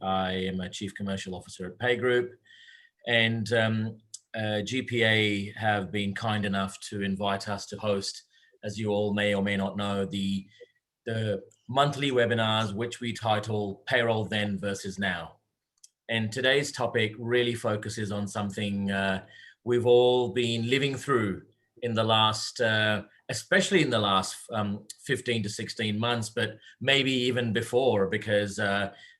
I am a Chief Commercial Officer at Pay Group, and GPA have been kind enough to invite us to host, as you all may or may not know, the monthly webinars, which we title Payroll Then versus Now. And today's topic really focuses on something we've all been living through in the last, especially in the last 15 to 16 months, but maybe even before, because,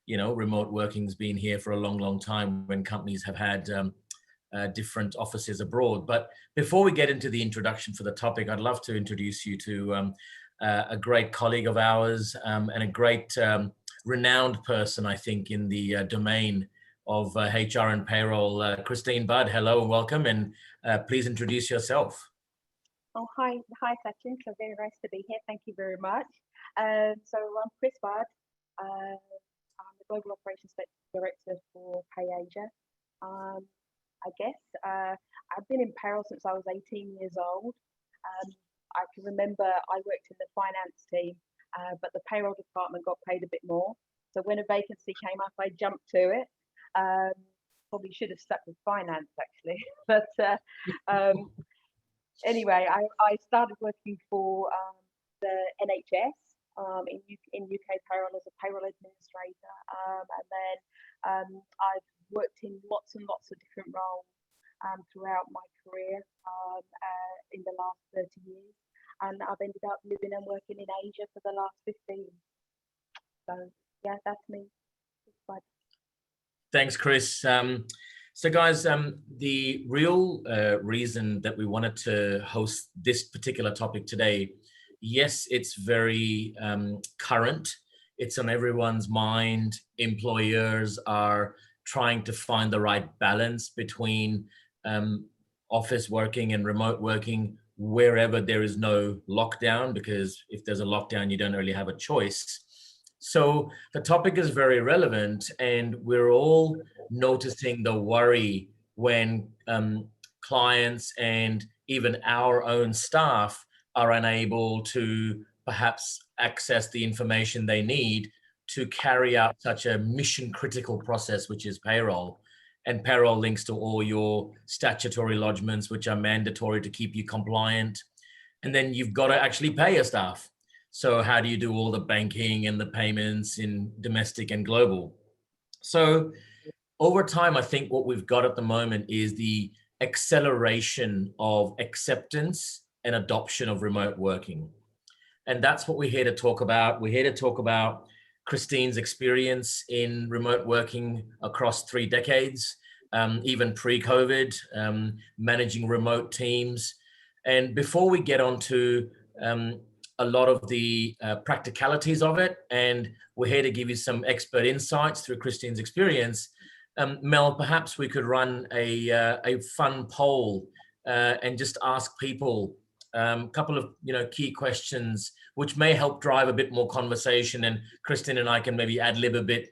remote working's been here for a long, long time when companies have had different offices abroad. But before we get into the introduction for the topic, I'd love to introduce you to a great colleague of ours and a great renowned person, I think, in the domain of HR and payroll. Christine Budd, hello and welcome, and please introduce yourself. Oh, hi, Sachin. So very nice to be here. Thank you very much. So I'm Chris Budd. I'm the Global Operations Director for PayAsia. I guess I've been in payroll since I was 18 years old. I can remember I worked in the finance team, but the payroll department got paid a bit more. So when a vacancy came up, I jumped to it. Probably should have stuck with finance actually, but anyway, I started working for the NHS in UK payroll as a payroll administrator, and then I've worked in lots and lots of different roles throughout my career in the last 30 years, and I've ended up living and working in Asia for the last 15. So yeah, that's me. Thanks, Chris. So guys, the real reason that we wanted to host this particular topic today, yes, it's very current. It's on everyone's mind. Employers are trying to find the right balance between office working and remote working wherever there is no lockdown, because if there's a lockdown, you don't really have a choice. So the topic is very relevant, and we're all noticing the worry when clients and even our own staff are unable to perhaps access the information they need to carry out such a mission critical process, which is payroll. And payroll links to all your statutory lodgements, which are mandatory to keep you compliant. And then you've got to actually pay your staff. So how do you do all the banking and the payments in domestic and global? So over time, I think what we've got at the moment is the acceleration of acceptance and adoption of remote working. And that's what we're here to talk about. We're here to talk about Christine's experience in remote working across 3 decades, even pre-COVID, managing remote teams. And before we get on to a lot of the practicalities of it, and we're here to give you some expert insights through Christine's experience. Mel, perhaps we could run a fun poll and just ask people a couple of key questions, which may help drive a bit more conversation, and Christine and I can maybe ad-lib a bit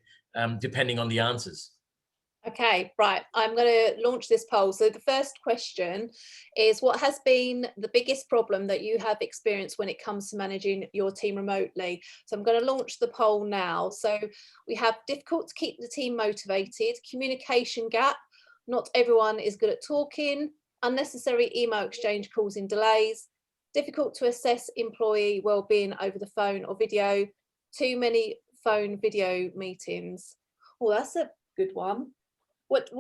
depending on the answers. Okay, right. I'm going to launch this poll. So the first question is, what has been the biggest problem that you have experienced when it comes to managing your team remotely? So I'm going to launch the poll now. So we have difficult to keep the team motivated, communication gap, not everyone is good at talking, unnecessary email exchange causing delays, difficult to assess employee well-being over the phone or video, too many phone video meetings. Oh, that's a good one. What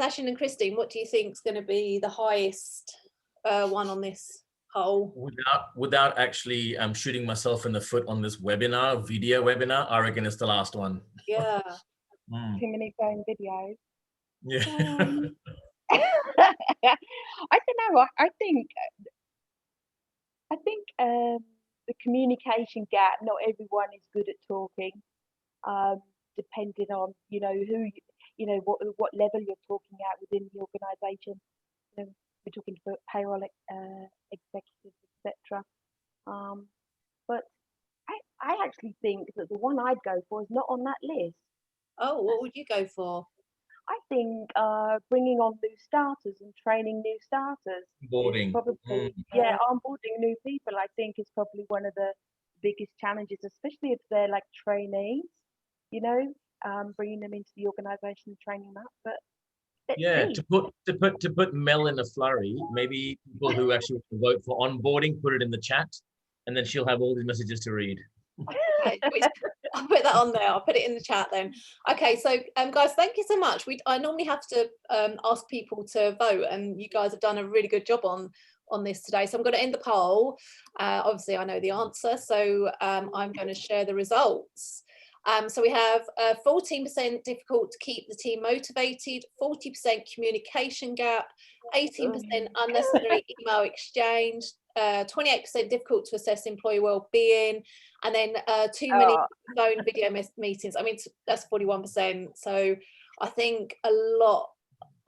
Sachin and Christine, what do you think is going to be the highest one on this poll? Without actually shooting myself in the foot on this video webinar, I reckon it's the last one. Yeah. Too many phone videos. Yeah. I don't know. I think the communication gap. Not everyone is good at talking. Depending on what level you're talking at within the organisation. We're talking for payroll executives, etc. But I actually think that the one I'd go for is not on that list. Oh, what would you go for? I think bringing on new starters and training new starters. Onboarding. Probably, onboarding new people, I think, is probably one of the biggest challenges, especially if they're like trainees. bringing them into the organisation and training them up. But let's Yeah, see. to put Mel in a flurry, maybe people who actually vote for onboarding, put it in the chat, and then she'll have all these messages to read. Okay, I'll put that on there. I'll put it in the chat then. Okay, so guys, thank you so much. I normally have to ask people to vote, and you guys have done a really good job on this today. So I'm going to end the poll. Obviously, I know the answer, so I'm going to share the results. So we have 14% difficult to keep the team motivated, 40% communication gap, 18% unnecessary email exchange, 28% difficult to assess employee well-being, and then too many phone video meetings. I mean, that's 41%. So I think a lot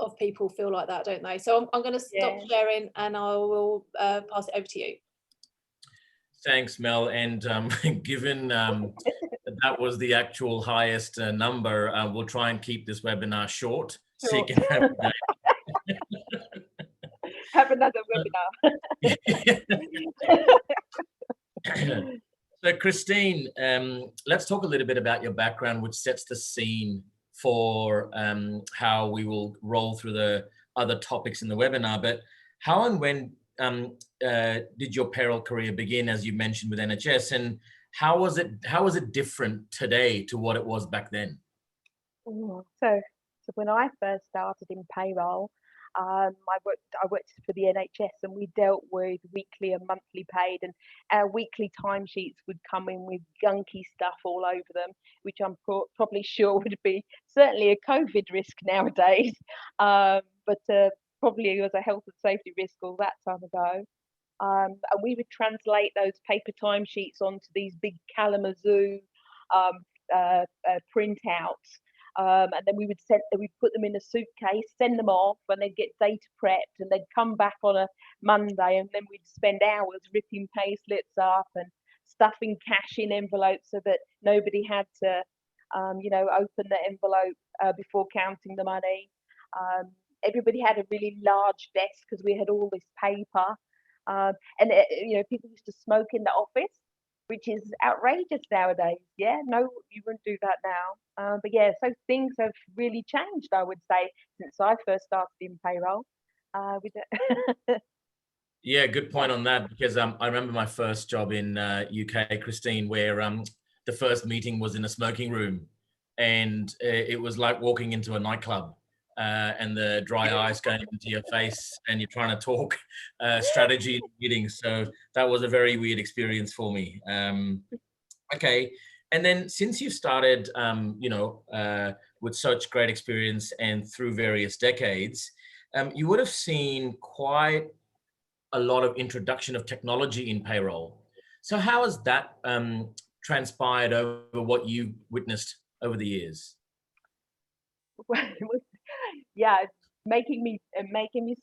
of people feel like that, don't they? So I'm going to stop sharing, and I will pass it over to you. Thanks, Mel. And given that was the actual highest number, we'll try and keep this webinar short. So you can have another webinar. So Christine, let's talk a little bit about your background, which sets the scene for how we will roll through the other topics in the webinar. But how and when did your payroll career begin, as you mentioned, with NHS, and how was it different today to what it was back then? So when I first started in payroll, I worked for the NHS, and we dealt with weekly and monthly paid, and our weekly timesheets would come in with gunky stuff all over them, which I'm probably sure would be certainly a COVID risk nowadays, but probably was a health and safety risk all that time ago. And we would translate those paper timesheets onto these big Kalamazoo printouts. And then we'd put them in a suitcase, send them off, and they'd get data prepped, and they'd come back on a Monday, and then we'd spend hours ripping pay slips up and stuffing cash in envelopes so that nobody had to, open the envelope before counting the money. Everybody had a really large desk because we had all this paper, and people used to smoke in the office, which is outrageous nowadays. Yeah, no, you wouldn't do that now. But yeah, so things have really changed, I would say, since I first started in payroll. Yeah, good point on that, because I remember my first job in UK, Christine, where the first meeting was in a smoking room, and it was like walking into a nightclub. And the dry ice going into your face, and you're trying to talk strategy meetings. So that was a very weird experience for me. Okay, and then since you started, with such great experience and through various decades, you would have seen quite a lot of introduction of technology in payroll. So how has that transpired over what you witnessed over the years? Yeah, making me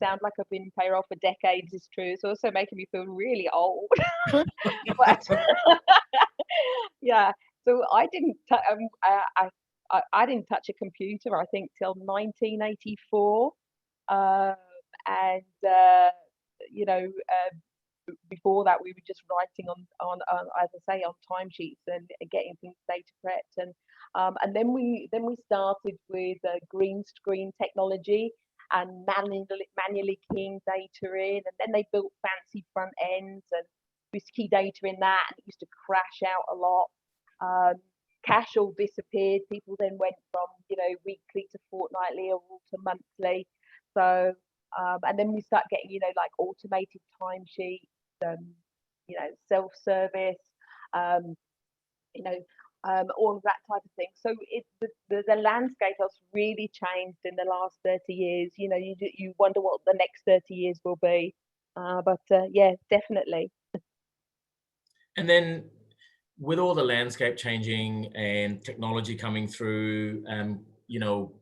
sound like I've been in payroll for decades is true. It's also making me feel really old. But yeah, so I didn't touch a computer, I think, till 1984, and before that we were just writing on as I say, on timesheets and getting things data prepped, and then we started with green screen technology and manually keying data in, and then they built fancy front ends, and we used to key data in that, and it used to crash out a lot. Cash all disappeared. People then went from weekly to fortnightly or to monthly. So and then we start getting like automated timesheets, self-service, all of that type of thing. So the landscape has really changed in the last 30 years. You wonder what the next 30 years will be. But yeah, definitely. And then with all the landscape changing and technology coming through,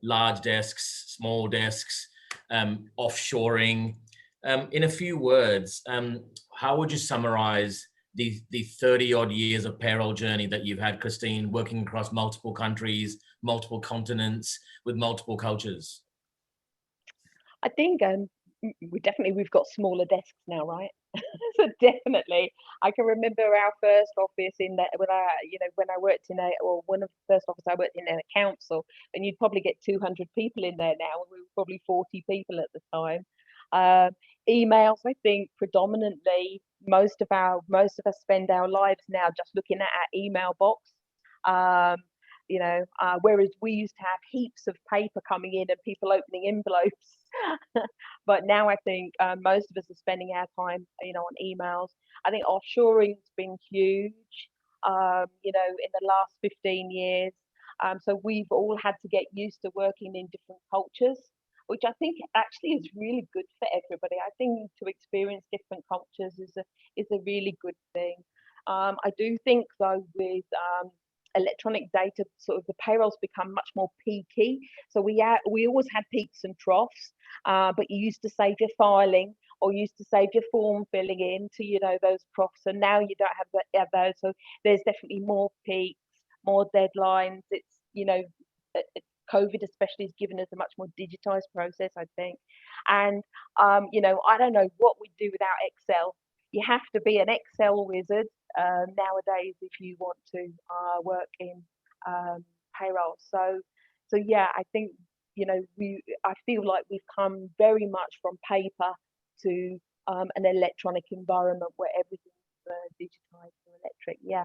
large desks, small desks, offshoring, in a few words, how would you summarize the 30 odd years of payroll journey that you've had, Christine, working across multiple countries, multiple continents, with multiple cultures? I think we've got smaller desks now, right? So definitely, I can remember our first office in that when I worked in one of the first office I worked in a council, and you'd probably get 200 people in there now. We were probably 40 people at the time. Um, Emails, I think predominantly most of us spend our lives now just looking at our email box. Um, Whereas we used to have heaps of paper coming in and people opening envelopes. But now I think most of us are spending our time, on emails. I think offshoring's been huge, in the last 15 years. So we've all had to get used to working in different cultures, which I think actually is really good for everybody. I think to experience different cultures is a really good thing. I do think though with electronic data, sort of the payrolls become much more peaky. So we always had peaks and troughs, but you used to save your filing or used to save your form filling in to those troughs, and now you don't have those. So there's definitely more peaks, more deadlines. It's COVID especially has given us a much more digitized process, I think. And I don't know what we'd do without Excel. You have to be an Excel wizard nowadays if you want to work in payroll. So yeah, I think I feel like we've come very much from paper to an electronic environment where everything's digitized and electric. Yeah.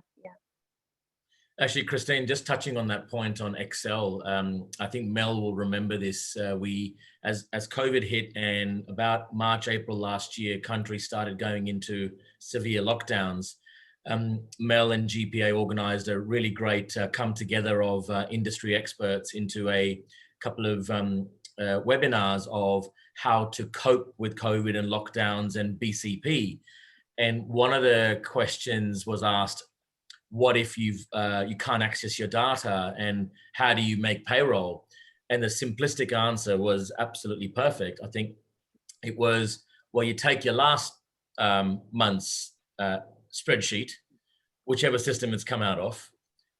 Actually, Christine, just touching on that point on Excel, I think Mel will remember this. As COVID hit and about March, April last year, countries started going into severe lockdowns. Mel and GPA organized a really great come together of industry experts into a couple of webinars of how to cope with COVID and lockdowns and BCP. And one of the questions was asked, what if you can't access your data, and how do you make payroll? And the simplistic answer was absolutely perfect. I think it was, well, you take your last month's spreadsheet, whichever system it's come out of,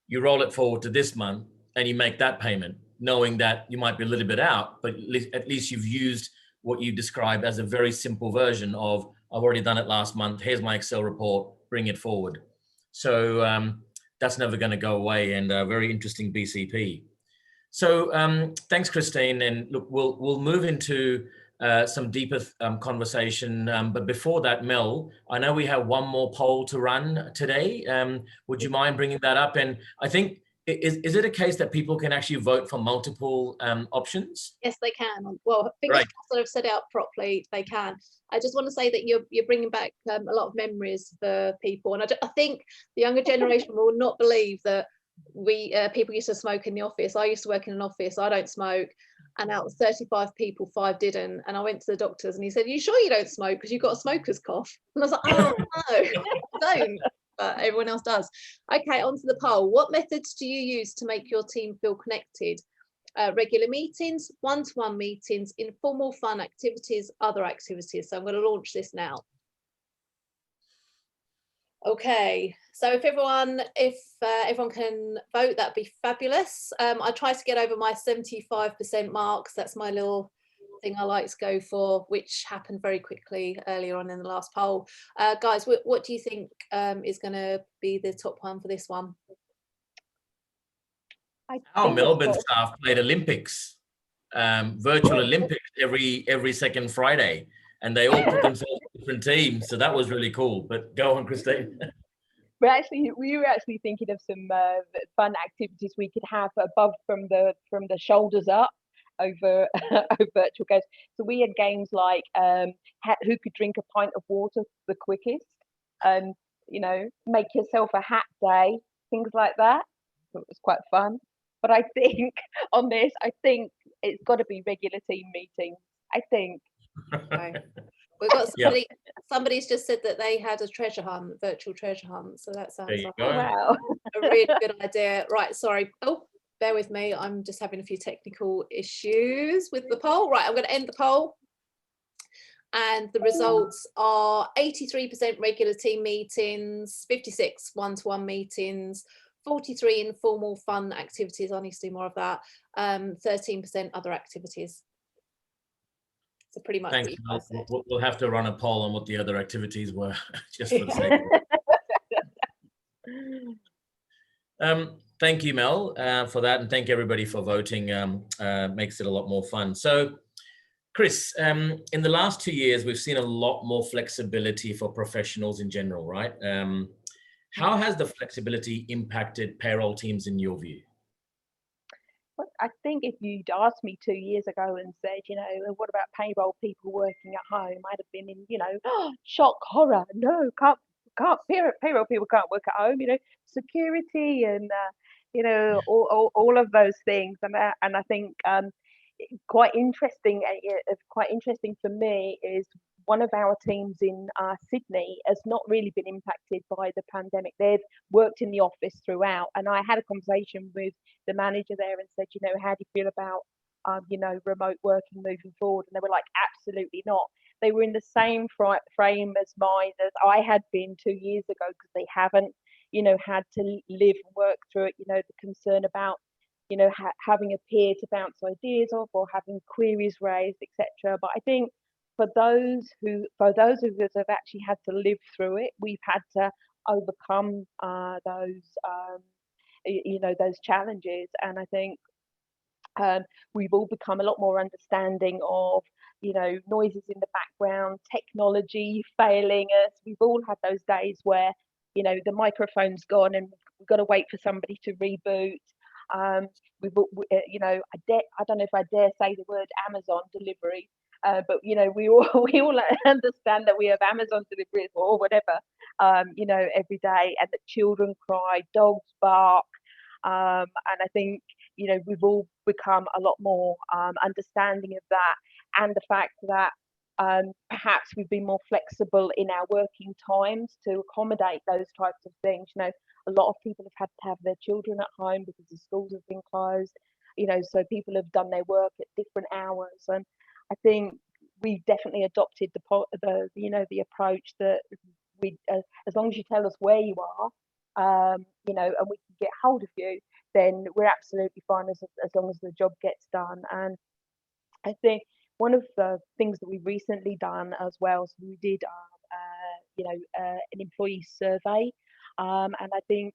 you roll it forward to this month and you make that payment, knowing that you might be a little bit out, but at least you've used what you describe as a very simple version of, I've already done it last month, here's my Excel report, bring it forward. So that's never going to go away, and a very interesting BCP. So thanks, Christine. And look, we'll move into some deeper conversation. But before that, Mel, I know we have one more poll to run today. Would you mind bringing that up? And I think, is it a case that people can actually vote for multiple options? Yes, they can. Well, fingers crossed that I've set it out properly, they can. I just want to say that you're bringing back a lot of memories for people. And I think the younger generation will not believe that people used to smoke in the office. I used to work in an office. I don't smoke. And out of 35 people, 5 didn't. And I went to the doctors and he said, "You sure you don't smoke? Because you've got a smoker's cough." And I was like, "Oh, no, I don't." But everyone else does. Okay, on to the poll. What methods do you use to make your team feel connected? Regular meetings, one-to-one meetings, informal fun activities, other activities. So I'm going to launch this now. Okay, so if everyone can vote, that'd be fabulous. I try to get over my 75% marks. That's my little thing I like to go for, which happened very quickly earlier on in the last poll. Guys, what do you think is going to be the top one for this one? Our Melbourne staff played Olympics, virtual Olympics every second Friday, and they all put themselves in different teams. So that was really cool. But go on, Christine. We were actually thinking of some fun activities we could have above from the shoulders up over virtual games. So we had games like who could drink a pint of water the quickest, and make yourself a hat day, things like that. So it was quite fun. But I think on this, it's got to be regular team meetings. I think. Okay. We've got somebody. Yep. Somebody's just said that they had a treasure hunt, virtual treasure hunt. So that sounds like wow, a really good idea. Right. Sorry. Oh, bear with me. I'm just having a few technical issues with the poll. Right. I'm going to end the poll. And the results are 83% regular team meetings, 56 one-to-one meetings, 43 informal fun activities. I need to do more of that. 13% other activities. So pretty much what Thanks, you Mel. guys said. We'll have to run a poll on what the other activities were, just for the sake of it. Thank you, Mel, for that, and thank everybody for voting. Makes it a lot more fun. So, Chris, in the last 2 years, we've seen a lot more flexibility for professionals in general, right? How has the flexibility impacted payroll teams in your view? Well, I think if you'd asked me 2 years ago and said, what about payroll people working at home? I'd have been in, shock, horror. No, can't payroll people can't work at home. Security and all of those things. And I think quite interesting. Quite interesting for me is one of our teams in Sydney has not really been impacted by the pandemic. They've worked in the office throughout, and I had a conversation with the manager there and said, how do you feel about remote working moving forward? And they were like, absolutely not. They were in the same frame as mine as I had been 2 years ago, because they haven't had to live and work through it. The concern about having a peer to bounce ideas off or having queries raised, etc. But I think for those of us who have actually had to live through it, we've had to overcome those challenges. And I think we've all become a lot more understanding of noises in the background, technology failing us. We've all had those days where the microphone's gone and we've got to wait for somebody to reboot. I don't know if I dare say the word Amazon delivery, but we all understand that we have Amazon deliveries or whatever, every day, and that children cry, dogs bark, and I think we've all become a lot more understanding of that, and the fact that perhaps we've been more flexible in our working times to accommodate those types of things. A lot of people have had to have their children at home because the schools have been closed, so people have done their work at different hours. And I think we definitely adopted the approach that we, as long as you tell us where you are, and we can get hold of you, then we're absolutely fine as long as the job gets done. And I think one of the things that we've recently done as well, so we did an employee survey, and I think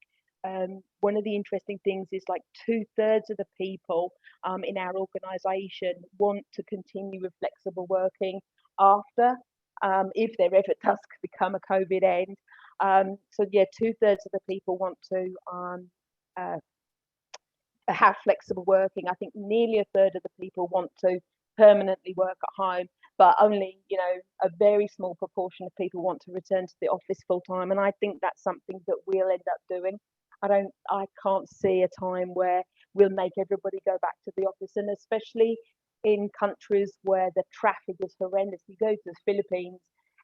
one of the interesting things is like 2/3 of the people in our organisation want to continue with flexible working after, if there ever does become a COVID end. So yeah, 2/3 of the people want to have flexible working. I think nearly 1/3 of the people want to permanently work at home, but only a very small proportion of people want to return to the office full time. And I think that's something that we'll end up doing. I can't see a time where we'll make everybody go back to the office, and especially in countries where the traffic is horrendous. You go to the Philippines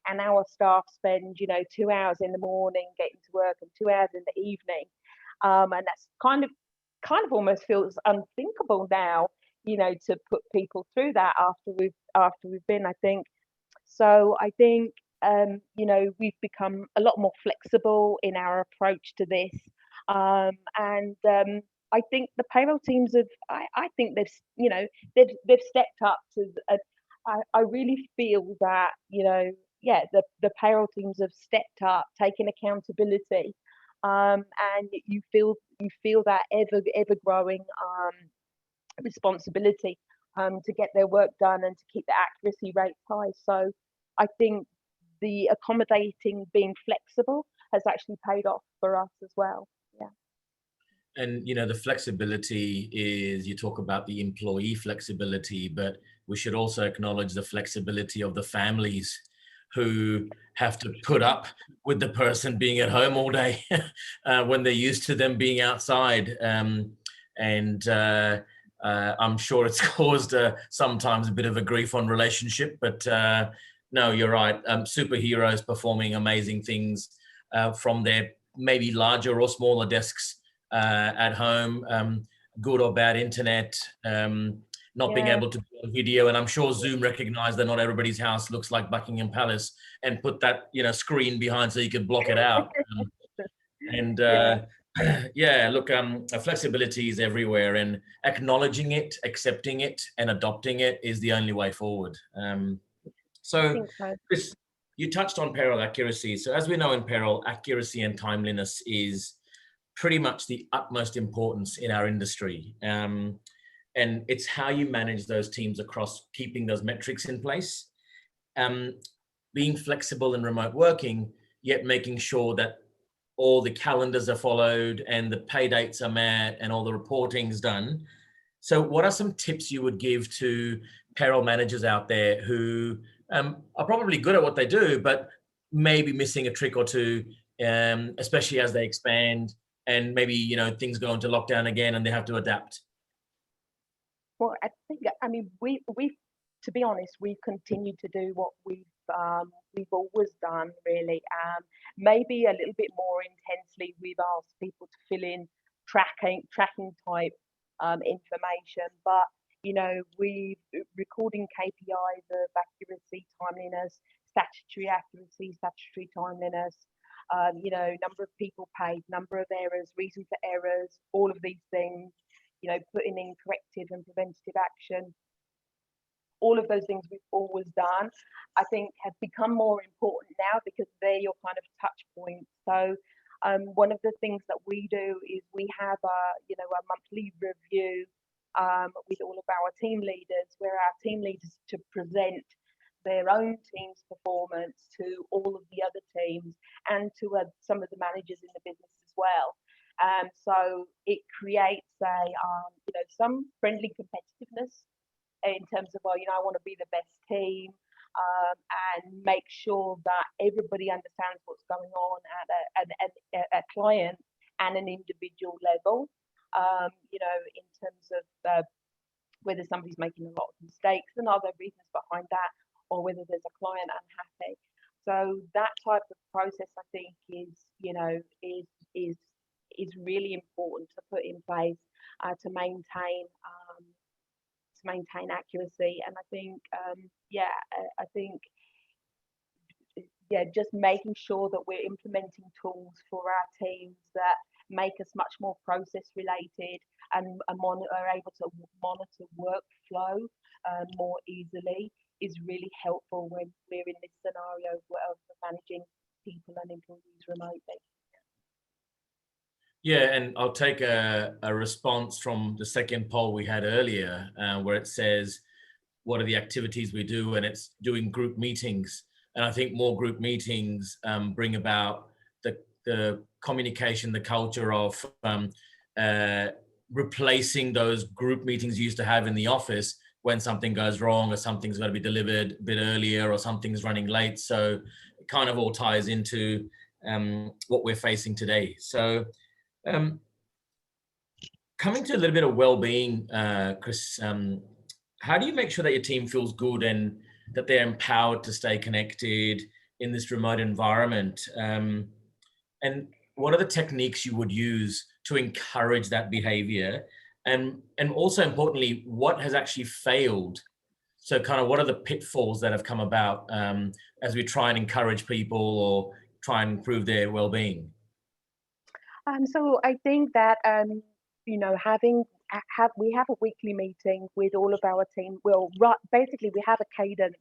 and our staff spend 2 hours in the morning getting to work and 2 hours in the evening, and that's kind of almost feels unthinkable now, to put people through that after we've been, I think. So I think we've become a lot more flexible in our approach to this, and I think the payroll teams have, I think they've stepped up to. I really feel that the payroll teams have stepped up, taken accountability, and you feel that ever growing responsibility to get their work done and to keep the accuracy rates high. So I think the accommodating, being flexible, has actually paid off for us as well. Yeah. And the flexibility is, you talk about the employee flexibility, but we should also acknowledge the flexibility of the families who have to put up with the person being at home all day when they're used to them being outside. And I'm sure it's caused sometimes a bit of a grief on relationship, but no, you're right. Superheroes performing amazing things from their maybe larger or smaller desks at home, good or bad internet, not being able to do a video. And I'm sure Zoom recognized that not everybody's house looks like Buckingham Palace and put that screen behind so you could block it out. And look, flexibility is everywhere, and acknowledging it, accepting it, and adopting it is the only way forward. I So, think so. Chris, you touched on payroll accuracy. So, as we know in payroll, accuracy and timeliness is pretty much the utmost importance in our industry. And it's how you manage those teams across keeping those metrics in place, um, being flexible in remote working, yet making sure that all the calendars are followed and the pay dates are met and all the reporting's done. So, what are some tips you would give to payroll managers out there who are probably good at what they do, but maybe missing a trick or two, especially as they expand and maybe things go into lockdown again and they have to adapt? Well, I think, I mean, we to be honest, we've continued to do what we've always done, really. Maybe a little bit more intensely, we've asked people to fill in tracking type information, but we recording KPIs of accuracy, timeliness, statutory accuracy, statutory timeliness. Number of people paid, number of errors, reason for errors, all of these things. Putting in corrective and preventative action. All of those things we've always done, I think, have become more important now because they're your kind of touch points. So one of the things that we do is we have a monthly review with all of our team leaders, where our team leaders to present their own team's performance to all of the other teams and to some of the managers in the business as well. So it creates some friendly competitiveness in terms of, I want to be the best team, and make sure that everybody understands what's going on at a client and an individual level. In terms of whether somebody's making a lot of mistakes and other reasons behind that, or whether there's a client unhappy. So that type of process, I think, is really important to put in place to maintain accuracy. And I think, I think, just making sure that we're implementing tools for our teams that make us much more process related and are able to monitor workflow more easily is really helpful when we're in this scenario of managing people and employees remotely. Yeah, and I'll take a response from the second poll we had earlier, where it says, what are the activities we do? And it's doing group meetings. And I think more group meetings bring about the communication, the culture of replacing those group meetings you used to have in the office when something goes wrong or something's got to be delivered a bit earlier or something's running late. So it kind of all ties into what we're facing today. So coming to a little bit of well-being, Chris, how do you make sure that your team feels good and that they're empowered to stay connected in this remote environment? And what are the techniques you would use to encourage that behavior? And also importantly, what has actually failed? So kind of what are the pitfalls that have come about as we try and encourage people or try and improve their well-being? So I think that we have a weekly meeting with all of our team. Well, basically we have a cadence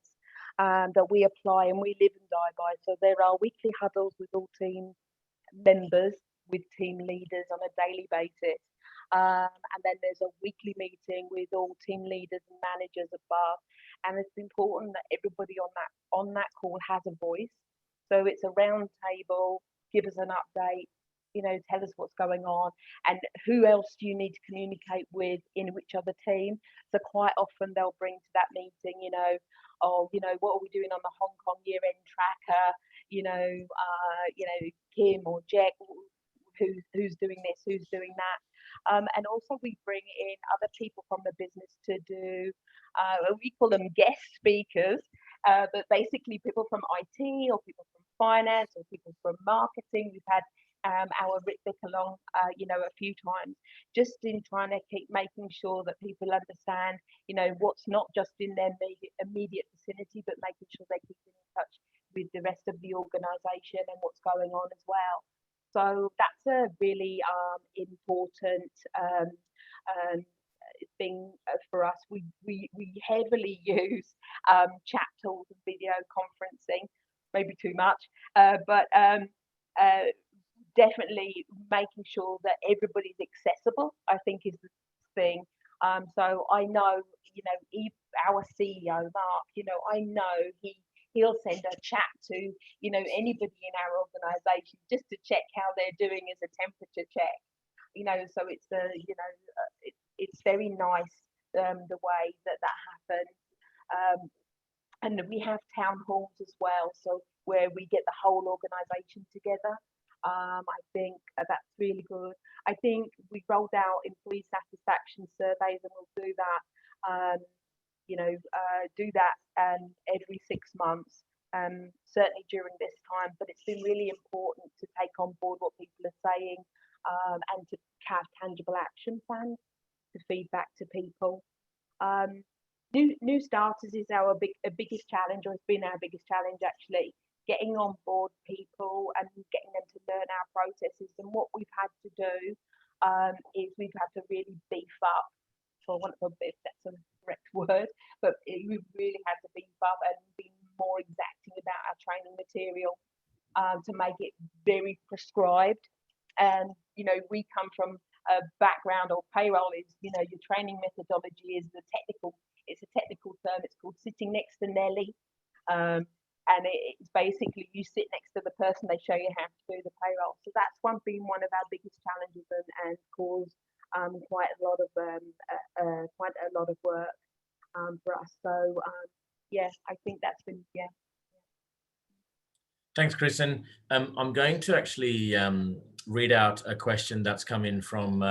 that we apply and we live and die by. So there are weekly huddles with all team members, with team leaders on a daily basis, and then there's a weekly meeting with all team leaders and managers above. And it's important that everybody on that call has a voice. So it's a round table. Give us an update. Tell us what's going on and who else do you need to communicate with in which other team. So quite often they'll bring to that meeting, what are we doing on the Hong Kong year-end tracker? Kim or Jack, who's doing this, who's doing that. And also we bring in other people from the business to do, we call them guest speakers, but basically people from IT or people from finance or people from marketing. We've had our Ritvic along, a few times, just in trying to keep making sure that people understand, what's not just in their immediate vicinity, but making sure they keep in touch with the rest of the organisation and what's going on as well. So that's a really important thing for us. We heavily use chat tools and video conferencing, maybe too much, but definitely making sure that everybody's accessible, I think, is the thing. So I know, our CEO, Mark, I know he'll send a chat to, anybody in our organisation just to check how they're doing as a temperature check. So it's very nice the way that happens. And we have town halls as well, so where we get the whole organisation together. I think that's really good. I think we rolled out employee satisfaction surveys, and we'll do that. Do that every 6 months, certainly during this time. But it's been really important to take on board what people are saying, and to have tangible action plans to feed back to people. New starters is our biggest challenge, or has been our biggest challenge actually. Getting on board people and getting them to learn our processes. And what we've had to do is we've had to really beef up, for want of a bit, if that's a correct word, but we've really had to beef up and be more exacting about our training material, to make it very prescribed. And we come from a background, or payroll is, your training methodology is it's a technical term. It's called sitting next to Nelly. And it's basically you sit next to the person, they show you how to do the payroll. So that's been one of our biggest challenges, and caused quite a lot of work for us. So I think that's been Thanks, Kristen. I'm going to actually read out a question that's come in from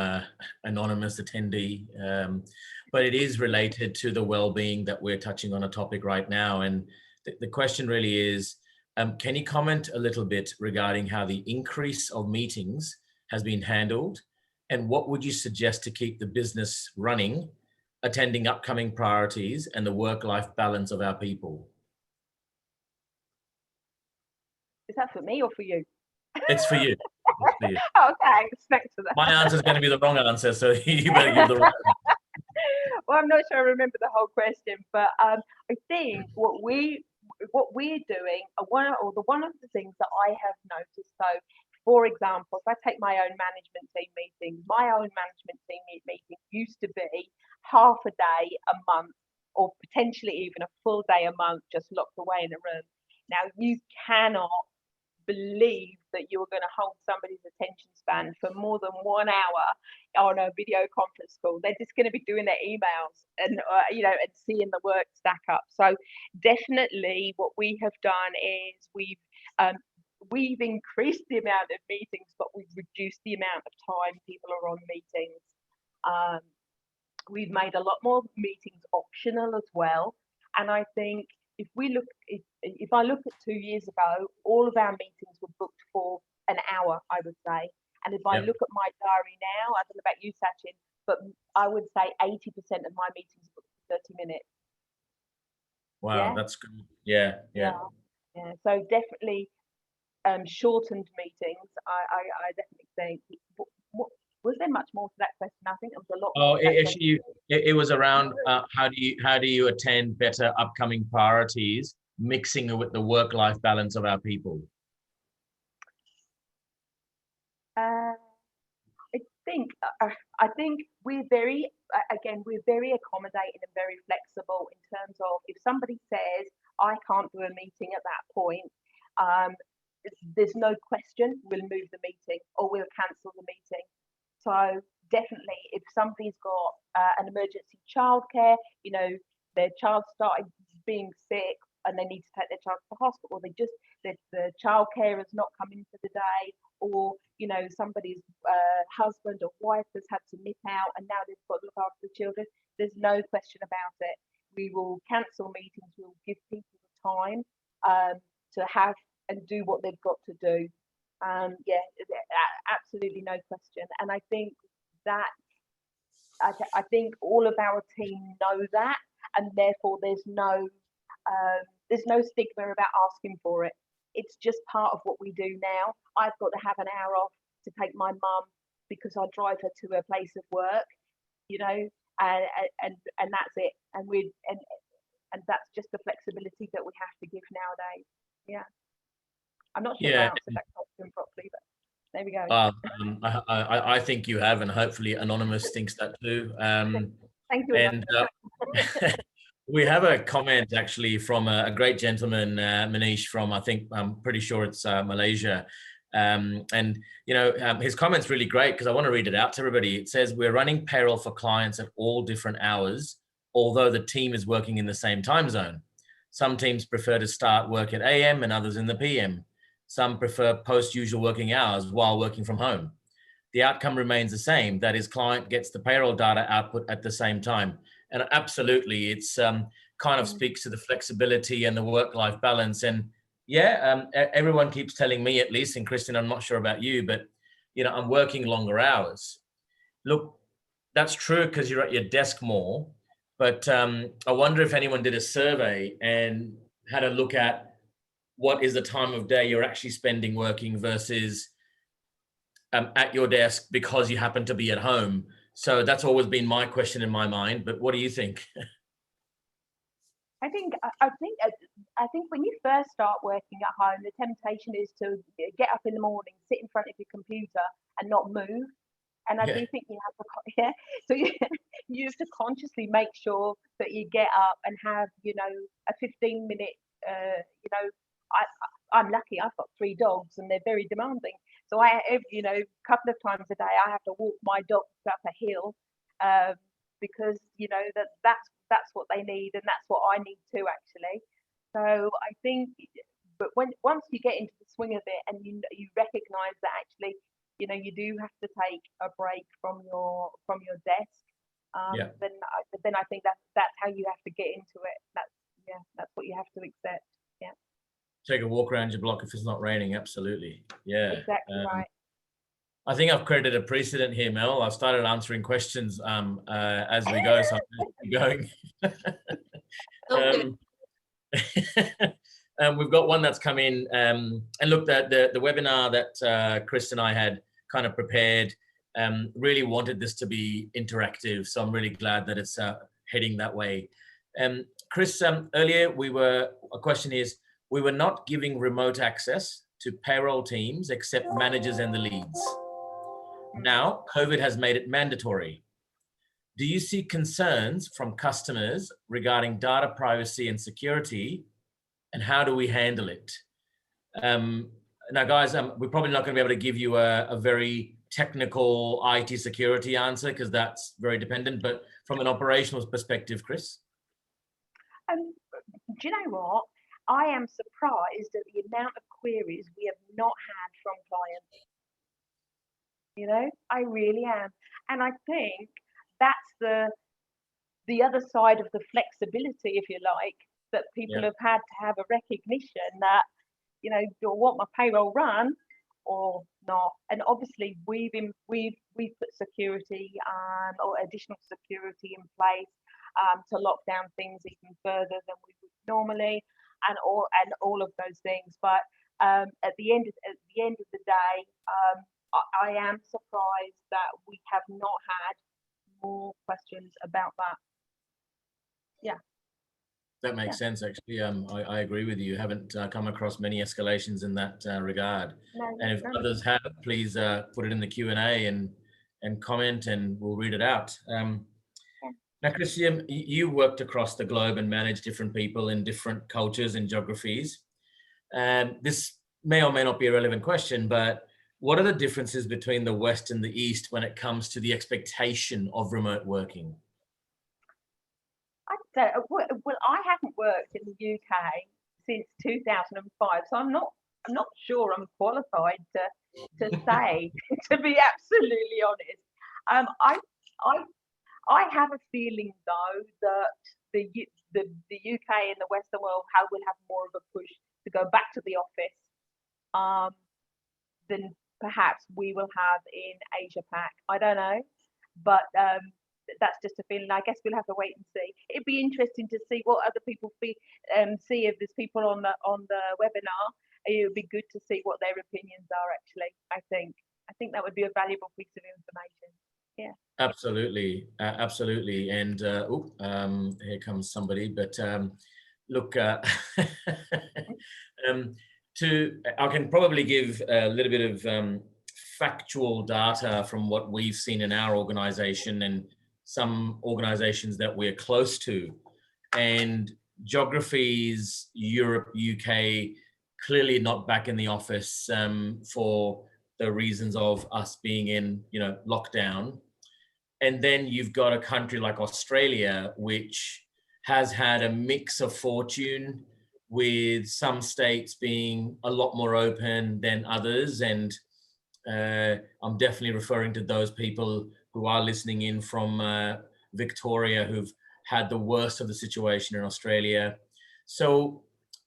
anonymous attendee, but it is related to the well-being that we're touching on a topic right now. And the question really is, can you comment a little bit regarding how the increase of meetings has been handled, and what would you suggest to keep the business running, attending upcoming priorities, and the work-life balance of our people? Is that for me or for you? It's for you. It's for you. Okay, thanks for that. My answer is going to be the wrong answer, so you better give the right answer. Well, I'm not sure I remember the whole question, but I think what we're doing, one of the things that I have noticed. So, for example, if I take my own management team meeting used to be half a day a month, or potentially even a full day a month, just locked away in a room. Now, you cannot believe that you are going to hold somebody's attention span for more than 1 hour on a video conference call. They're just going to be doing their emails and and seeing the work stack up. So definitely what we have done is we've increased the amount of meetings, but we've reduced the amount of time people are on meetings. We've made a lot more meetings optional as well. And I think if I look at 2 years ago, all of our meetings were booked for an hour, I would say. And if I look at my diary now, I don't know about you, Sachin, but I would say 80% of my meetings are booked for 30 minutes. Wow, that's good. Yeah. So definitely shortened meetings. I definitely think. Was there much more to that question? I think it was a lot more. It was around how do you attend better upcoming priorities, mixing it with the work-life balance of our people? I think we're very accommodating and very flexible in terms of, if somebody says I can't do a meeting at that point, there's no question we'll move the meeting or we'll cancel the meeting. So definitely, if somebody's got an emergency childcare, their child started being sick and they need to take their child to the hospital, the childcare has not come in for the day, or somebody's husband or wife has had to nip out and now they've got to look after the children, there's no question about it. We will cancel meetings. We'll give people the time to have and do what they've got to do. Absolutely no question. And I think I think all of our team know that, and therefore there's no stigma about asking for it. It's just part of what we do now. I've got to have an hour off to take my mum because I drive her to her place of work, and that's it. And that's just the flexibility that we have to give nowadays. Yeah. I'm not sure if I Yeah. answered that question properly, but there we go. I think you have, and hopefully Anonymous thinks that too. Thank you. And we have a comment actually from a great gentleman, Manish, from I'm pretty sure it's Malaysia. And his comment's really great because I want to read it out to everybody. It says, "We're running payroll for clients at all different hours, although the team is working in the same time zone. Some teams prefer to start work at AM and others in the PM. Some prefer post-usual working hours while working from home. The outcome remains the same. That is, client gets the payroll data output at the same time." And absolutely, it's kind of speaks to the flexibility and the work-life balance. And everyone keeps telling me, at least, and Kristen, I'm not sure about you, but I'm working longer hours. Look, that's true because you're at your desk more. But I wonder if anyone did a survey and had a look at what is the time of day you're actually spending working versus at your desk because you happen to be at home. So that's always been my question in my mind. But what do you think? I think when you first start working at home, the temptation is to get up in the morning, sit in front of your computer, and not move. And I do think you have to, so you have to consciously make sure that you get up and have, a 15-minute, I'm lucky, I've got 3 dogs and they're very demanding. So a couple of times a day, I have to walk my dogs up a hill because, that's what they need and that's what I need too, actually. So I think, but once you get into the swing of it and you recognise that actually, you do have to take a break from your desk. Then I think that's how you have to get into it. That's what you have to accept. Yeah. Take a walk around your block if it's not raining. Absolutely. Yeah. Exactly right. I think I've created a precedent here, Mel. I've started answering questions as we go, so I'm keep going. We've got one that's come in. And look, the webinar that Chris and I had kind of prepared really wanted this to be interactive. So I'm really glad that it's heading that way. Chris, earlier a question is, we were not giving remote access to payroll teams except managers and the leads. Now, COVID has made it mandatory. Do you see concerns from customers regarding data privacy and security, and how do we handle it? Now, guys, we're probably not going to be able to give you a very technical IT security answer because that's very dependent, but from an operational perspective, Chris? Do you know what? I am surprised at the amount of queries we have not had from clients. I really am. And I think that's the other side of the flexibility, if you like, that people have had to have a recognition that, do I want my payroll run or not? And obviously we've put security or additional security in place to lock down things even further than we would normally, and all of those things. But at the end of the day, I am surprised that we have not had more questions about that. Yeah. That makes sense, actually. I agree with you. Haven't come across many escalations in that regard. And if others have, please put it in the Q&A and comment, and we'll read it out. Now, Christian, you worked across the globe and managed different people in different cultures and geographies. This may or may not be a relevant question, but what are the differences between the West and the East when it comes to the expectation of remote working? Well, I haven't worked in the UK since 2005, so I'm not sure I'm qualified to say, to be absolutely honest. I have a feeling though that the UK and the Western world will have more of a push to go back to the office than perhaps we will have in Asia Pac. I don't know, but that's just a feeling. I guess we'll have to wait and see. It'd be interesting to see what other people see if there's people on the webinar. It would be good to see what their opinions are. Actually, I think that would be a valuable piece of information. Yeah. Absolutely, absolutely. And here comes somebody, but look, I can probably give a little bit of factual data from what we've seen in our organization and some organizations that we're close to. And geographies, Europe, UK, clearly not back in the office for the reasons of us being in, lockdown. And then you've got a country like Australia, which has had a mix of fortune, with some states being a lot more open than others. And I'm definitely referring to those people who are listening in from Victoria, who've had the worst of the situation in Australia. So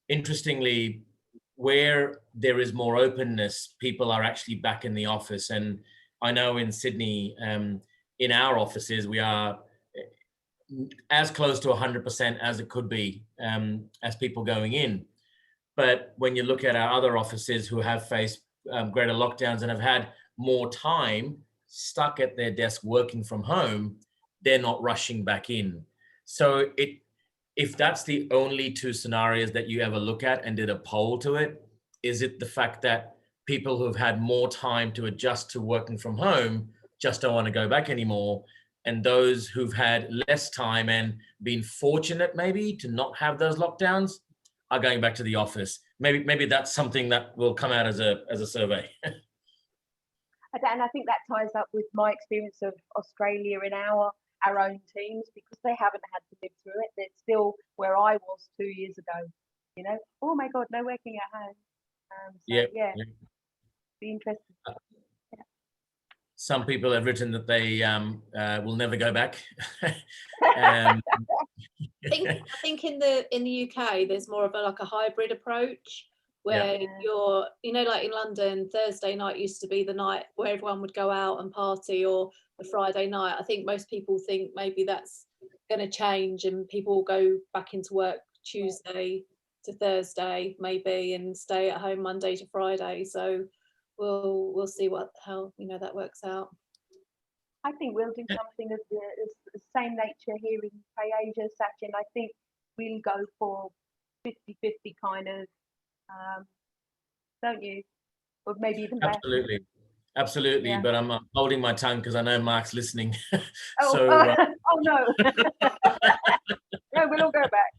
interestingly, where there is more openness, people are actually back in the office. And I know in Sydney, in our offices, we are as close to 100% as it could be, as people going in. But when you look at our other offices who have faced greater lockdowns and have had more time stuck at their desk working from home, they're not rushing back in. So if that's the only two scenarios that you ever look at and did a poll to it, is it the fact that people who've had more time to adjust to working from home just don't want to go back anymore? And those who've had less time and been fortunate maybe to not have those lockdowns are going back to the office. Maybe that's something that will come out as a survey. And I think that ties up with my experience of Australia in our own teams, because they haven't had to live through it. They're still where I was 2 years ago. Oh my God, no working at home. Yeah, be interested. Some people have written that they will never go back. I think in the UK there's more of a hybrid approach where you're, like in London, Thursday night used to be the night where everyone would go out and party, or the Friday night. I think most people think maybe that's going to change and people will go back into work Tuesday to Thursday maybe and stay at home Monday to Friday. So we'll see how that works out. I think we'll do something of the same nature here in Payroll, Sachin. I think we'll go for 50-50 kind of, don't you? Or maybe even less. Absolutely. Yeah. But I'm holding my tongue because I know Mark's listening. Oh no. No, we'll all go back.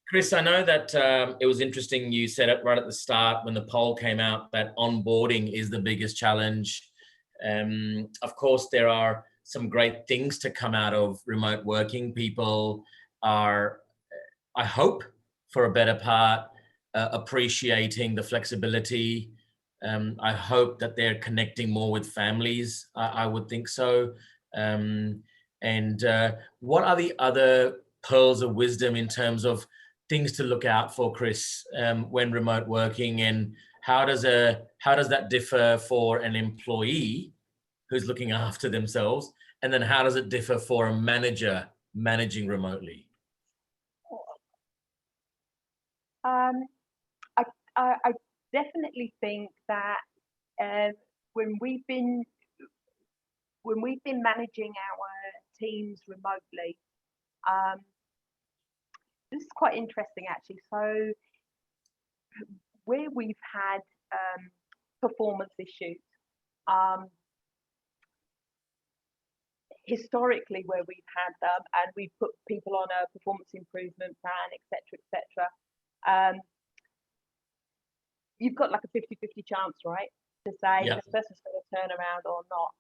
Chris, I know that it was interesting. You said it right at the start when the poll came out that onboarding is the biggest challenge. Of course, there are some great things to come out of remote working. People are, I hope, for a better part, appreciating the flexibility. I hope that they're connecting more with families. I would think so. And what are the other pearls of wisdom in terms of things to look out for, Chris, when remote working, and how does that differ for an employee who's looking after themselves, and then how does it differ for a manager managing remotely? I definitely think that when we've been managing our teams remotely, this is quite interesting actually. So where we've had performance issues, historically where we've had them and we've put people on a performance improvement plan, etc., you've got like a 50-50 chance, right, to say this person's going to turn around or not.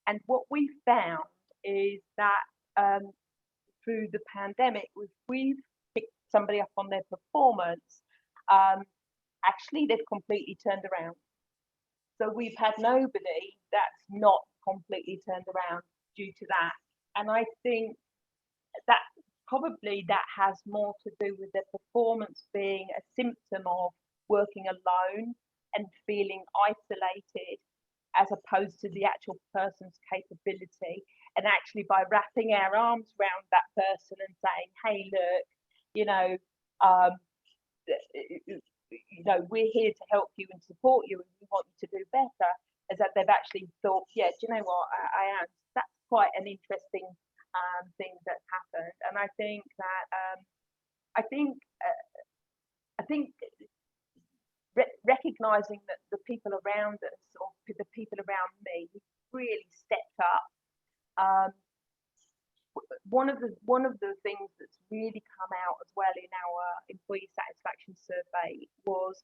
And what we found is that through the pandemic, we've picked somebody up on their performance, actually they've completely turned around. So we've had nobody that's not completely turned around due to that. And I think that probably that has more to do with their performance being a symptom of working alone and feeling isolated, as opposed to the actual person's capability. And actually by wrapping our arms around that person and saying, hey, look, we're here to help you and support you and we want you to do better, is that they've actually thought, yeah, do you know what, I am. That's quite an interesting thing that's happened. And I think that I think recognizing that the people around us, or the people around me, really stepped up. One of the things that's really come out as well in our employee satisfaction survey was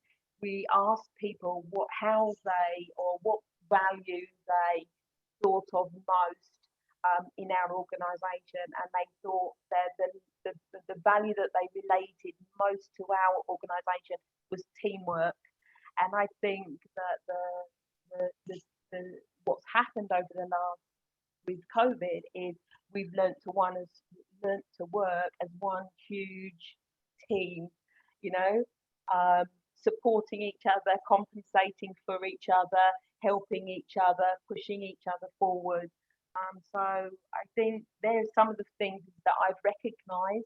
we asked people what value they thought of most in our organisation, and they thought that the value that they related most to our organisation was teamwork. And I think that what's happened over the last with COVID is we've learnt to work as one huge team, supporting each other, compensating for each other, helping each other, pushing each other forward. So I think there's some of the things that I've recognised,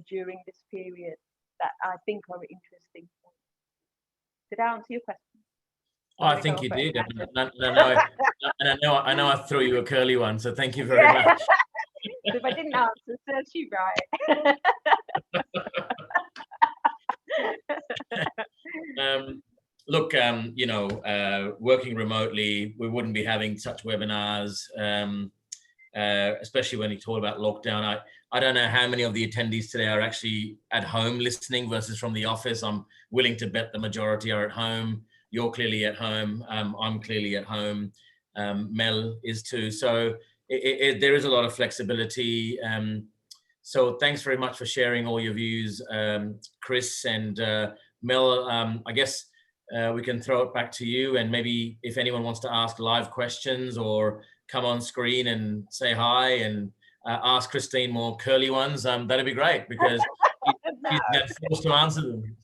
during this period that I think are interesting. Did I answer your question? Oh, I think you did, and I know I threw you a curly one, so thank you very much. If I didn't answer, serves you right. Look, working remotely, we wouldn't be having such webinars, especially when you talk about lockdown. I don't know how many of the attendees today are actually at home listening versus from the office. I'm willing to bet the majority are at home. You're clearly at home. I'm clearly at home. Mel is too. So there is a lot of flexibility. So thanks very much for sharing all your views, Chris and Mel. I guess we can throw it back to you, and maybe if anyone wants to ask live questions or come on screen and say hi and ask Christine more curly ones, that'd be great, because she's forced to answer them.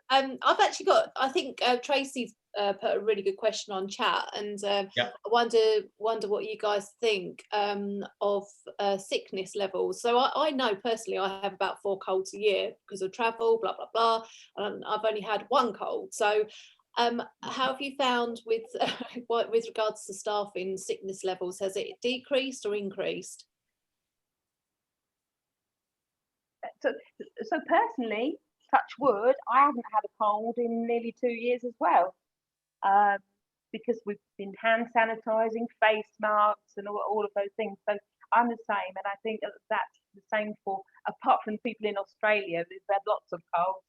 I've actually got, I think Tracy's put a really good question on chat, and Yep. I wonder what you guys think of sickness levels. So I know personally I have about 4 colds a year because of travel, blah blah blah, and I've only had 1 cold. So how have you found with regards to staffing sickness levels? Has it decreased or increased? So personally, touch wood, I haven't had a cold in nearly 2 years as well, because we've been hand sanitizing, face masks, and all of those things. So I'm the same, and I think that's the same for, apart from people in Australia who've had lots of colds.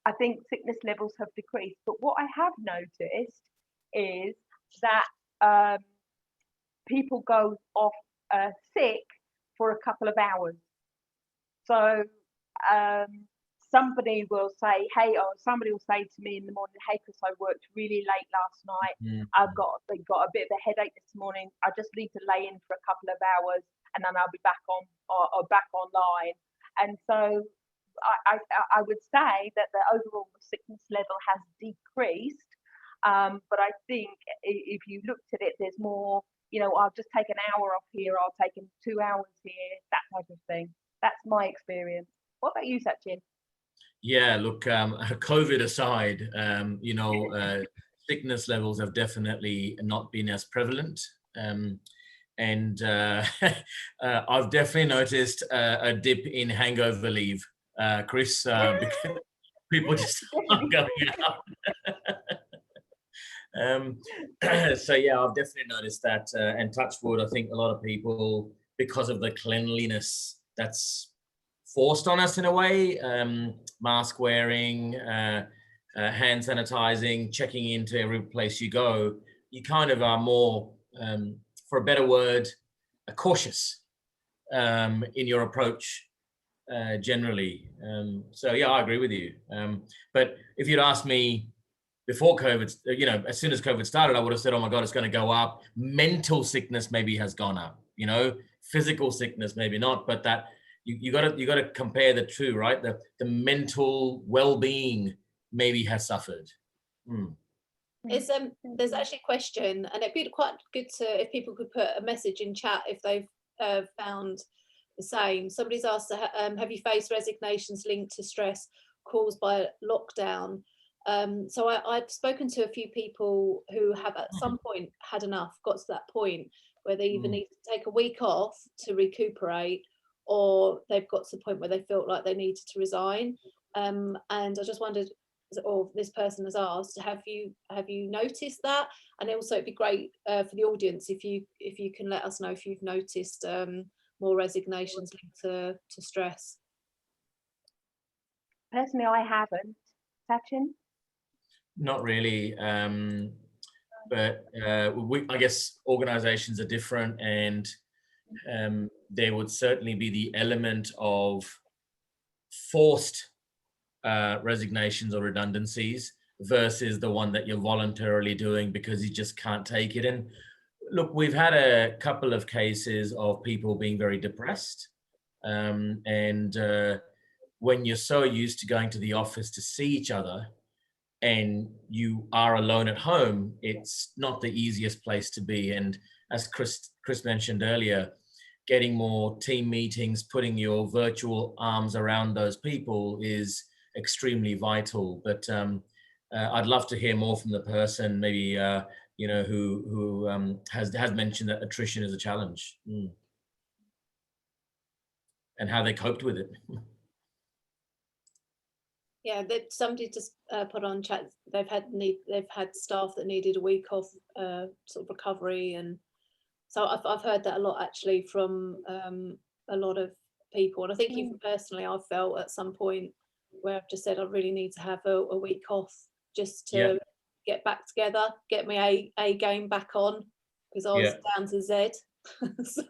I think sickness levels have decreased. But what I have noticed is that people go off sick for a couple of hours. So somebody will say, somebody will say to me in the morning, hey, Chris, I worked really late last night. I've got a bit of a headache this morning. I just need to lay in for a couple of hours, and then I'll be back on or back online. And so I would say that the overall sickness level has decreased. But I think if you looked at it, there's more, I'll just take an hour off here, I'll take 2 hours here, that type of thing. That's my experience. What about you, Sachin? Yeah, look, COVID aside, sickness levels have definitely not been as prevalent. And I've definitely noticed a dip in hangover leave, Chris, because people just aren't going out. So yeah, I've definitely noticed that, and touch wood, I think a lot of people, because of the cleanliness that's forced on us in a way, mask wearing, hand sanitizing, checking into every place you go, you kind of are more, for a better word, cautious in your approach generally. So yeah, I agree with you. But if you'd asked me before COVID, as soon as COVID started, I would have said, oh my God, it's going to go up. Mental sickness maybe has gone up, physical sickness, maybe not, but that you got to compare the two, right? The mental well-being maybe has suffered. There's actually a question, and it'd be quite good if people could put a message in chat if they've found the same. Somebody's asked, have you faced resignations linked to stress caused by lockdown? So I've spoken to a few people who have at some point had enough, got to that point where they either need to take a week off to recuperate, or they've got to the point where they felt like they needed to resign. And I just wondered, or this person has asked, have you noticed that? And also it'd be great for the audience if you can let us know if you've noticed more resignations linked to stress. Personally, I haven't. Sachin? Not really, but I guess organizations are different, and there would certainly be the element of forced resignations or redundancies versus the one that you're voluntarily doing because you just can't take it. And look, we've had a couple of cases of people being very depressed, and when you're so used to going to the office to see each other and you are alone at home, it's not the easiest place to be. And as Chris mentioned earlier, getting more team meetings, putting your virtual arms around those people is extremely vital. But I'd love to hear more from the person, maybe who has mentioned that attrition is a challenge, and how they coped with it. Yeah, somebody just put on chat. They've had staff that needed a week off, sort of recovery, and so I've heard that a lot actually from a lot of people. And I think even personally, I've felt at some point where I've just said I really need to have a week off just to get back together, get my A game back on, because I was down to Z. So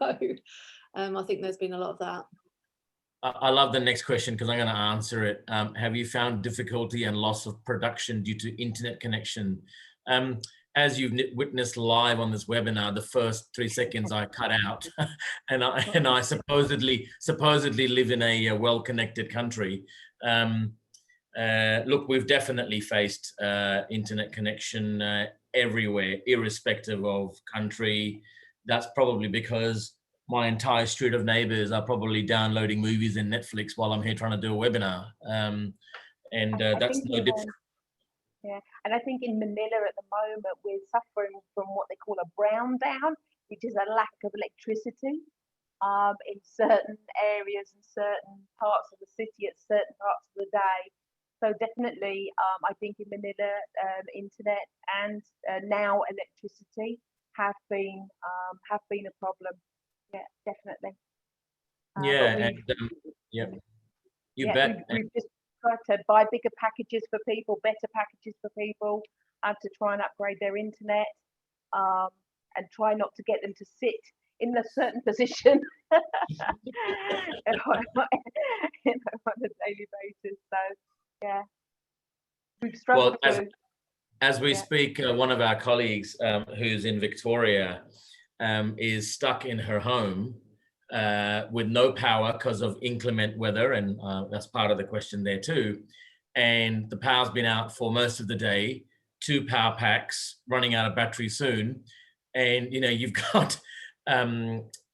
I think there's been a lot of that. I love the next question because I'm going to answer it. Have you found difficulty and loss of production due to internet connection? As you've witnessed live on this webinar, the first 3 seconds I cut out, and I supposedly live in a well-connected country. Look, we've definitely faced internet connection everywhere, irrespective of country. That's probably because my entire street of neighbors are probably downloading movies and Netflix while I'm here trying to do a webinar. That's no different. Yeah, and I think in Manila at the moment, we're suffering from what they call a brown down, which is a lack of electricity in certain areas and certain parts of the city at certain parts of the day. So definitely, I think in Manila, internet and now electricity have been a problem. Yeah, definitely. You bet. We've just tried to buy bigger packages for people, better packages for people, to try and upgrade their internet, and try not to get them to sit in a certain position on a daily basis. So yeah, we've struggled as we speak, one of our colleagues who's in Victoria is stuck in her home with no power because of inclement weather, and that's part of the question there too. And the power's been out for most of the day, 2 power packs, running out of battery soon. And you've got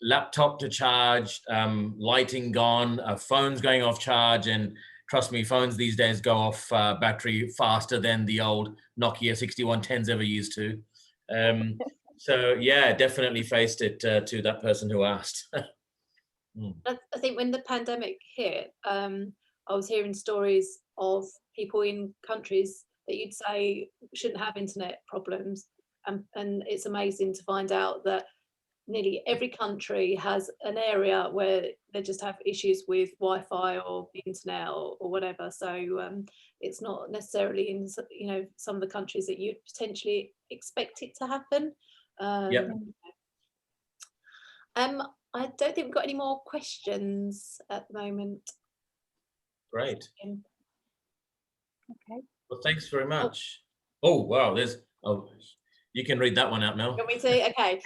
laptop to charge, lighting gone, phones going off charge, and trust me, phones these days go off battery faster than the old Nokia 6110s ever used to. So yeah, definitely faced it to that person who asked. I think when the pandemic hit, I was hearing stories of people in countries that you'd say shouldn't have internet problems, and it's amazing to find out that nearly every country has an area where they just have issues with Wi-Fi or the internet or whatever. So it's not necessarily in some of the countries that you'd potentially expect it to happen. I don't think we've got any more questions at the moment. Great. Okay. Well, thanks very much. Oh wow, you can read that one out, Mel. Can we say, okay,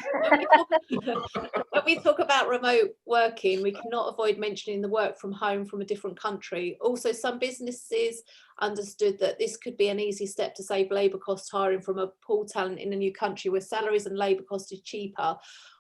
when we talk about remote working, we cannot avoid mentioning the work from home from a different country. Also, some businesses understood that this could be an easy step to save labour costs hiring from a pool talent in a new country where salaries and labour cost is cheaper.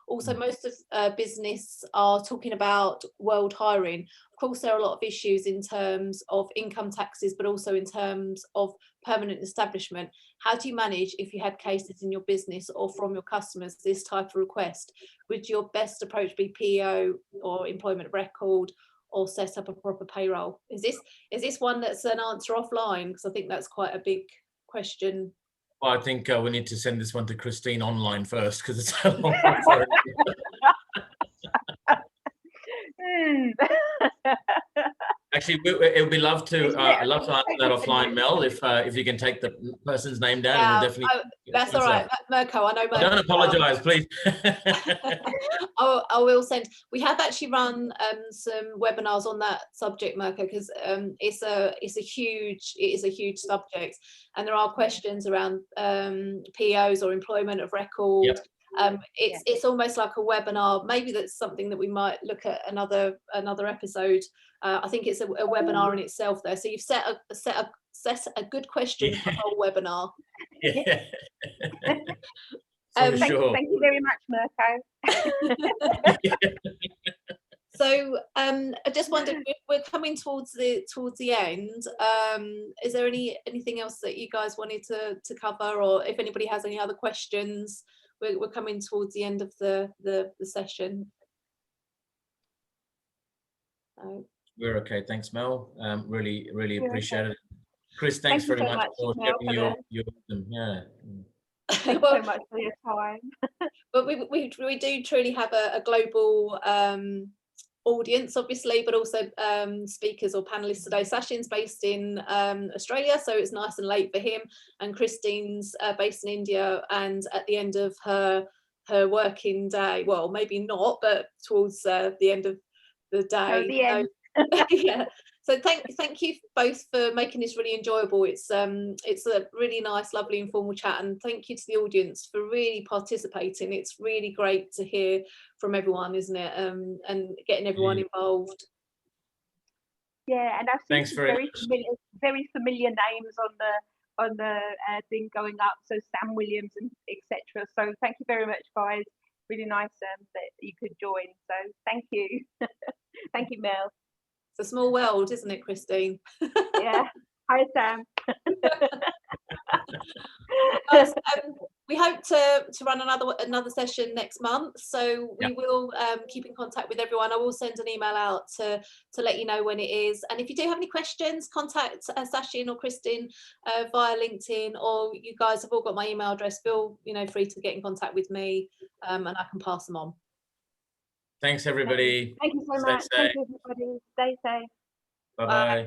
Also, most of business are talking about world hiring. Of course, there are a lot of issues in terms of income taxes, but also in terms of permanent establishment. How do you manage if you had cases in your business or from your customers this type of request? Would your best approach be PEO or employment of record, or set up a proper payroll? Is this one that's an answer offline? Because I think that's quite a big question. Well, I think we need to send this one to Christine online first, because it's a long one for her. Actually, it would be love to I'd love to answer that offline, Mel. If you can take the person's name down, and we'll definitely. That's all right, Mirko. I know. Mirko, don't apologise, please. I will send. We have actually run some webinars on that subject, Mirko, because it is a huge subject, and there are questions around POs or employment of record. Yep. It's almost like a webinar. Maybe that's something that we might look at another episode. I think it's a webinar in itself there. So you've set a good question for a whole webinar. Yeah. Thank you very much, Mirko. So I just wondered, we're coming towards the end. Is there anything else that you guys wanted to cover, or if anybody has any other questions? We're coming towards the end of the session. We're okay. Thanks, Mel. Really appreciate it. Chris, thanks very much for sharing your wisdom. Yeah. Thank you so much for your time. But we do truly have a global audience, obviously, but also speakers or panelists today. Sachin's based in Australia, so it's nice and late for him, and Christine's based in India, and at the end of her working day, well, maybe not, but towards the end of the day. The end. Yeah. So thank you both for making this really enjoyable. It's a really nice, lovely, informal chat, and thank you to the audience for really participating. It's really great to hear from everyone, isn't it? And getting everyone involved. Yeah, and I've seen Thanks some very familiar names on the thing going up. So Sam Williams and etc. So thank you very much, guys. Really nice that you could join. So thank you. Thank you, Mel. It's a small world, isn't it, Christine? Yeah. Hi, Sam. We hope to run another session next month, so we will keep in contact with everyone. I will send an email out to let you know when it is, and if you do have any questions, contact Sachin or Christine via LinkedIn, or you guys have all got my email address. Feel free to get in contact with me, and I can pass them on. Thanks, everybody. Thank you so much. Thank you, everybody. Stay safe. Bye-bye.